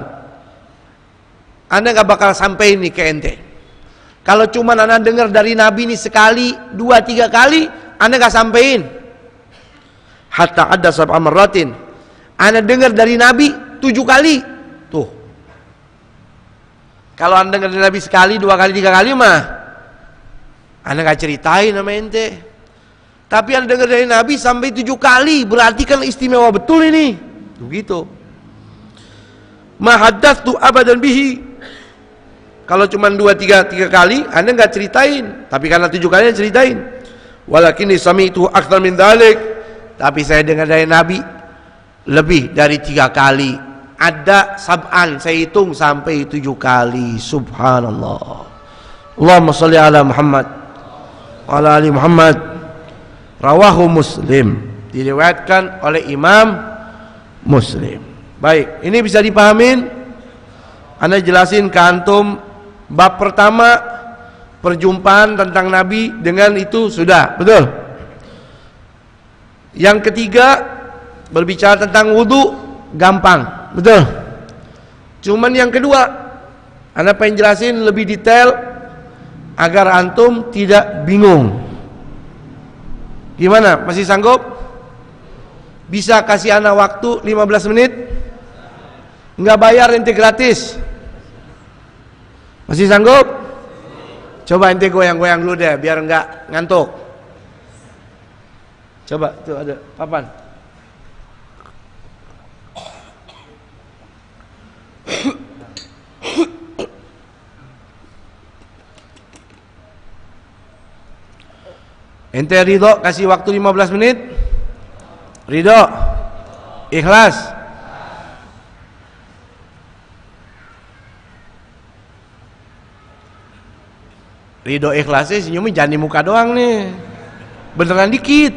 S1: anda gak bakal sampai ini ke ente. Kalau cuma anda dengar dari Nabi ini sekali, 2-3 kali, anda gak sampein. Hatta ada sab'a marratin, ana dengar dari Nabi 7 kali. Tuh, kalau anda dengar dari Nabi sekali, 2 kali, 3 kali mah ana gak ceritain sama ente. Tapi anda dengar dari Nabi sampai 7 kali, berarti kan istimewa betul ini. Begitu. Ma haddatsu abadan bihi, kalau cuma 2-3 kali anda gak ceritain, tapi karena 7 kali anda ceritain. Walakinni sami'tu aktsar min dzalik, tapi saya dengar dari Nabi lebih dari 3 kali. Ada sab'an, saya hitung sampai 7 kali. Subhanallah. Allahumma salli ala Muhammad wa ala ali Muhammad. Rawahu Muslim, diriwayatkan oleh Imam Muslim. Baik, ini bisa dipahamin. Anda jelasin ke antum bab pertama, perjumpaan tentang Nabi dengan itu sudah, betul. Yang ketiga, berbicara tentang wudu, gampang, betul. Cuman yang kedua, Ana pengen jelasin lebih detail agar antum tidak bingung. Gimana? Masih sanggup? Bisa kasih ana waktu 15 menit? Enggak bayar, ente gratis. Masih sanggup? Coba ente goyang-goyang dulu deh biar enggak ngantuk. Coba tuh ada papan. Ente ridho kasih waktu 15 menit? Ridho? Ikhlas? Ridho ikhlasnya senyumnya jangan di muka doang nih. Beneran dikit.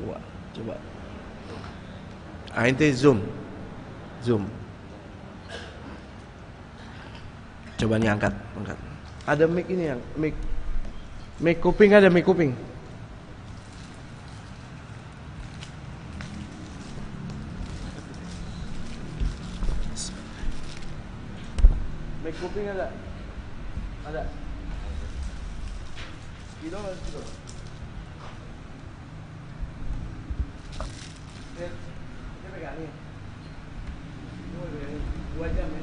S1: Wah, coba. Ente zoom. Coba nih angkat. Ada mic ini yang mic kuping, ada mic kuping. Mic kuping ada? Ada. Gitu. Dia pegang nih. Dua jam ya.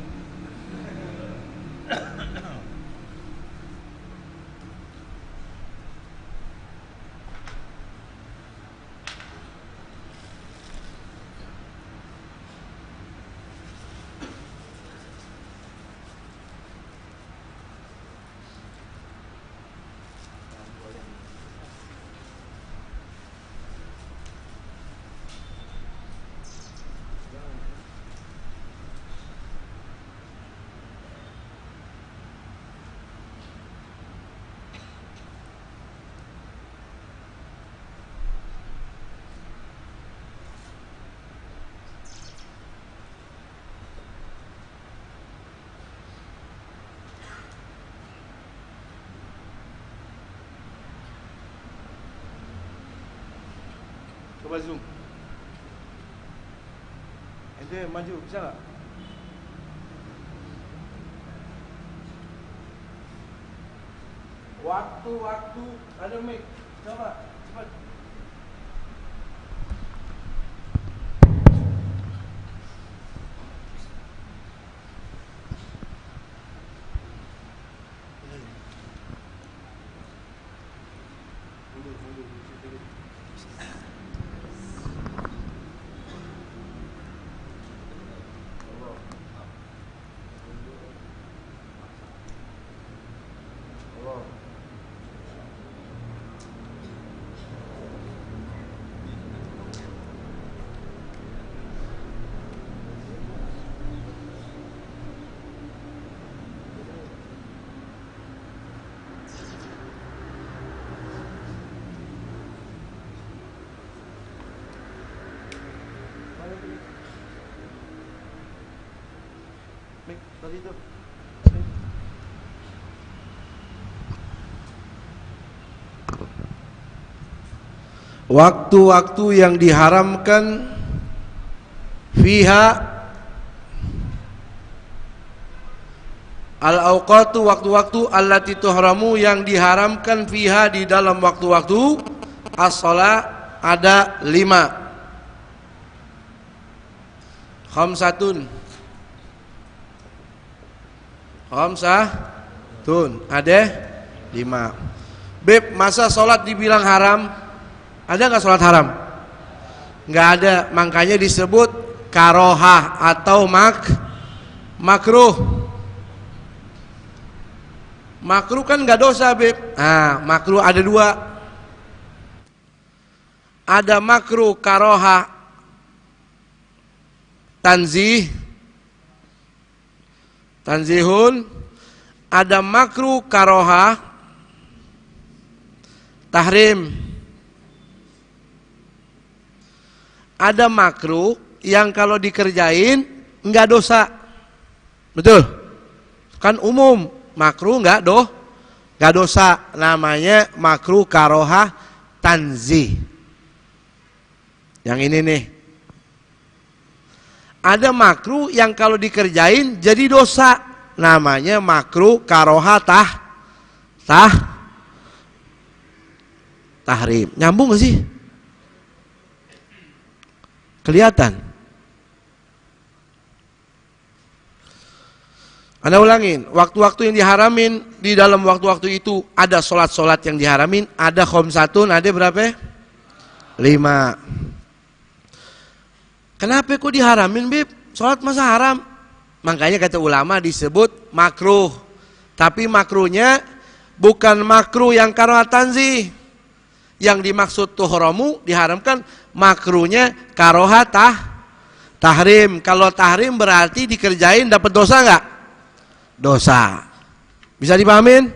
S1: Coba zoom. Ente maju, bisa nggak? Waktu ada mic. Coba, cepat. Tadi itu. Waktu-waktu yang diharamkan fiha al-awqatu, waktu-waktu allati tuhramu, yang diharamkan fiha di dalam waktu-waktu as-shalah ada 5. Khamsatun, ada 5. Beb, masa sholat dibilang haram? Ada nggak sholat haram? Nggak ada, makanya disebut karohah atau makruh. Makruh kan nggak dosa, Beb. Nah, makruh ada 2. Ada makruh karohah tanzihun, ada makruh karohah tahrim. Ada makruh yang kalau dikerjain enggak dosa. Betul? Kan umum, makruh enggak dosa. Namanya makruh karohah tanzih. Yang ini nih. Ada makruh yang kalau dikerjain jadi dosa. Namanya makruh karoha tahrim. Nyambung gak sih? Kelihatan? Anda ulangin, waktu-waktu yang diharamin, di dalam waktu-waktu itu ada sholat-sholat yang diharamin, ada khomsatun, ada berapa? 5. Kenapa kok diharamin, Bib? Sholat masa haram? Makanya kata ulama disebut makruh. Tapi makruhnya bukan makruh yang karoha tanzih. Yang dimaksud tuhramu diharamkan, makruhnya karoha tahrim. Kalau tahrim berarti dikerjain dapat dosa enggak? Dosa. Bisa dipahamin?